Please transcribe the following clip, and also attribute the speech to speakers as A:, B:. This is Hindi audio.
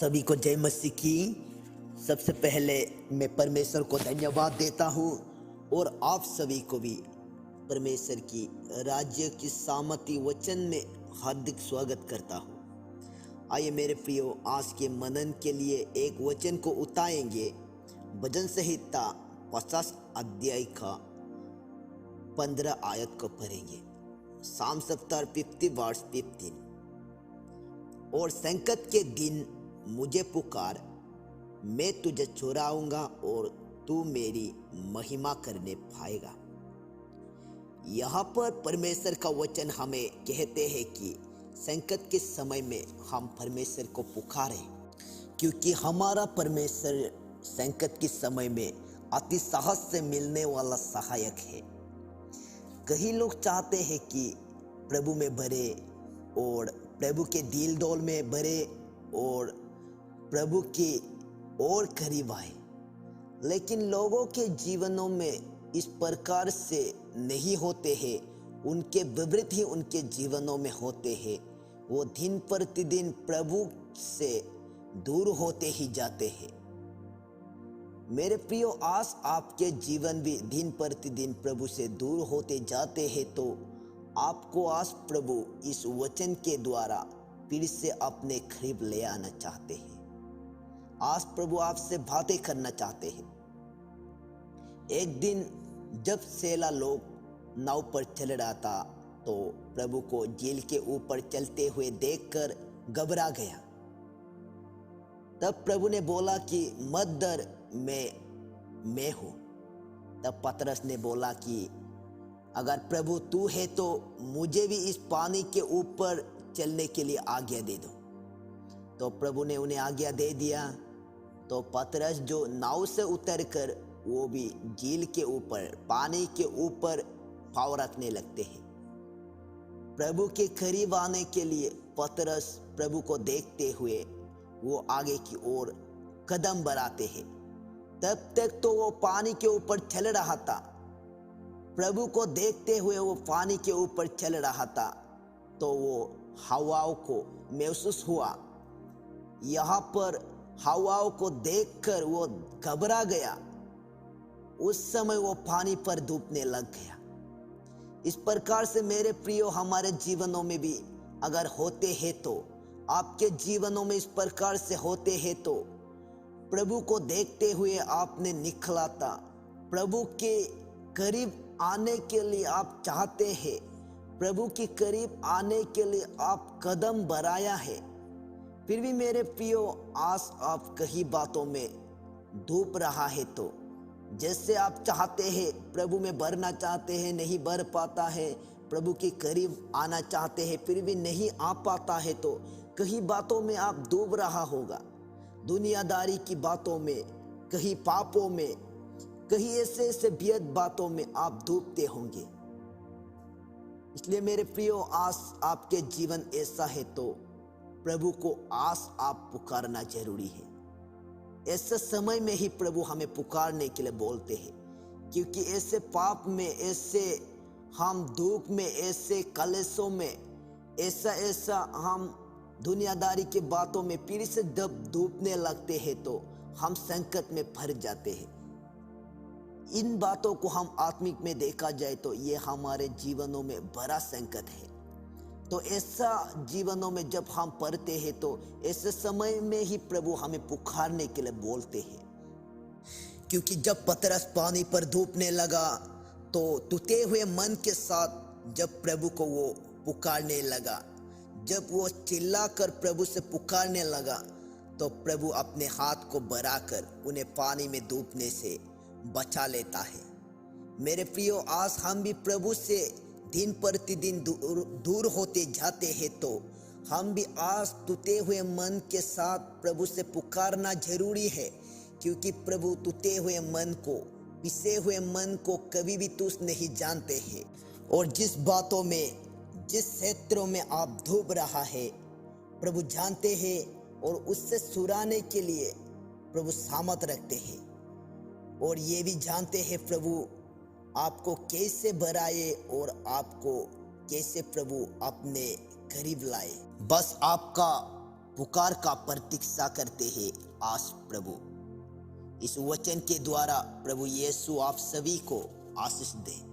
A: सभी को जय मसीह की। सबसे पहले मैं परमेश्वर को धन्यवाद देता हूँ और आप सभी को भी परमेश्वर की राज्य की सामर्थी वचन में हार्दिक स्वागत करता हूँ। आइए मेरे प्रियो, आज के मनन के लिए एक वचन को उतारेंगे। भजन संहिता 50 अध्याय का 15 आयत को पढ़ेंगे। साम 50 वर्स 15। और संकट के दिन मुझे पुकार, मैं तुझे छुड़ाऊंगा और तू मेरी महिमा करने पाएगा। यहाँ पर परमेश्वर का वचन हमें कहते हैं कि संकट के समय में हम परमेश्वर को पुकारें, क्योंकि हमारा परमेश्वर संकट के समय में अति साहस से मिलने वाला सहायक है। कई लोग चाहते हैं कि प्रभु में भरे और प्रभु के दिल डोल में भरे और प्रभु के और करीब आए, लेकिन लोगों के जीवनों में इस प्रकार से नहीं होते हैं। उनके विपरीत ही उनके जीवनों में होते हैं। वो दिन प्रतिदिन प्रभु से दूर होते ही जाते हैं। मेरे प्रियो, आज आपके जीवन भी दिन प्रतिदिन प्रभु से दूर होते जाते हैं, तो आपको आज प्रभु इस वचन के द्वारा फिर से अपने करीब ले आना चाहते हैं। आज प्रभु आपसे बातें करना चाहते हैं। एक दिन जब सेला लोग नाव पर चल रहा था, तो प्रभु को झील के ऊपर चलते हुए देखकर घबरा गया। तब प्रभु ने बोला कि मत डर, मैं हूं। तब पतरस ने बोला कि अगर प्रभु तू है तो मुझे भी इस पानी के ऊपर चलने के लिए आज्ञा दे दो। तो प्रभु ने उन्हें आज्ञा दे दिया। तो पतरस जो नाव से उतरकर वो भी झील के ऊपर, पानी के ऊपर पाँव रखने लगते हैं। प्रभु के करीब आने के लिए पतरस प्रभु को देखते हुए वो आगे की ओर कदम बढ़ाते हैं। तब तक तो वो पानी के ऊपर चल रहा था। प्रभु को देखते हुए वो पानी के ऊपर चल रहा था, तो वो हवाओं को महसूस हुआ। यहाँ पर हवाओं को देखकर वो घबरा गया। उस समय वो पानी पर डूबने लग गया। इस प्रकार से मेरे प्रियो, हमारे जीवनों में भी अगर होते हैं, तो आपके जीवनों में इस प्रकार से होते हैं, तो प्रभु को देखते हुए आपने निकला था, प्रभु के करीब आने के लिए आप चाहते हैं, प्रभु के करीब आने के लिए आप कदम बढ़ाया है, फिर भी मेरे प्रियो, आज आप कई बातों में डूब रहा है। तो जैसे आप चाहते हैं, प्रभु में बढ़ना चाहते हैं, नहीं बढ़ पाता है, प्रभु के करीब आना चाहते हैं, फिर भी नहीं आ पाता है, तो कई बातों में आप डूब रहा होगा। दुनियादारी की बातों में, कहीं पापों में, कहीं ऐसे व्यर्थ बातों में आप डूबते होंगे। इसलिए मेरे प्रियो, आज आपके जीवन ऐसा है तो प्रभु को आज आप पुकारना जरूरी है। ऐसे समय में ही प्रभु हमें पुकारने के लिए बोलते हैं, क्योंकि ऐसे पाप में, ऐसे हम दुख में, ऐसे कलेशों में, ऐसा हम दुनियादारी के बातों में फिर से जब डूबने लगते हैं, तो हम संकट में फंस जाते हैं। इन बातों को हम आत्मिक में देखा जाए तो ये हमारे जीवनों में बड़ा संकट है। तो ऐसा जीवनों में जब हम पढ़ते हैं, तो ऐसे समय में ही प्रभु हमें पुकारने के लिए बोलते हैं। क्योंकि जब पतरस पानी पर डूबने लगा, तो टूटे हुए मन के साथ जब प्रभु को वो पुकारने लगा, जब वो चिल्लाकर प्रभु से पुकारने लगा, तो प्रभु अपने हाथ को बढ़ाकर उन्हें पानी में डूबने से बचा लेता है। मेरे प्रियो, आज हम भी प्रभु से दिन प्रतिदिन दूर होते जाते हैं, तो हम भी आज टूटे हुए मन के साथ प्रभु से पुकारना जरूरी है। क्योंकि प्रभु टूटे हुए मन को, पिसे हुए मन को कभी भी तुच्छ नहीं जानते हैं। और जिस बातों में, जिस क्षेत्रों में आप डूब रहा है, प्रभु जानते हैं और उससे छुड़ाने के लिए प्रभु सामर्थ रखते हैं। और ये भी जानते हैं प्रभु आपको कैसे बढ़ाए और आपको कैसे प्रभु अपने करीब लाए। बस आपका पुकार का प्रतीक्षा करते हैं आज प्रभु। इस वचन के द्वारा प्रभु यीशु आप सभी को आशीष दे।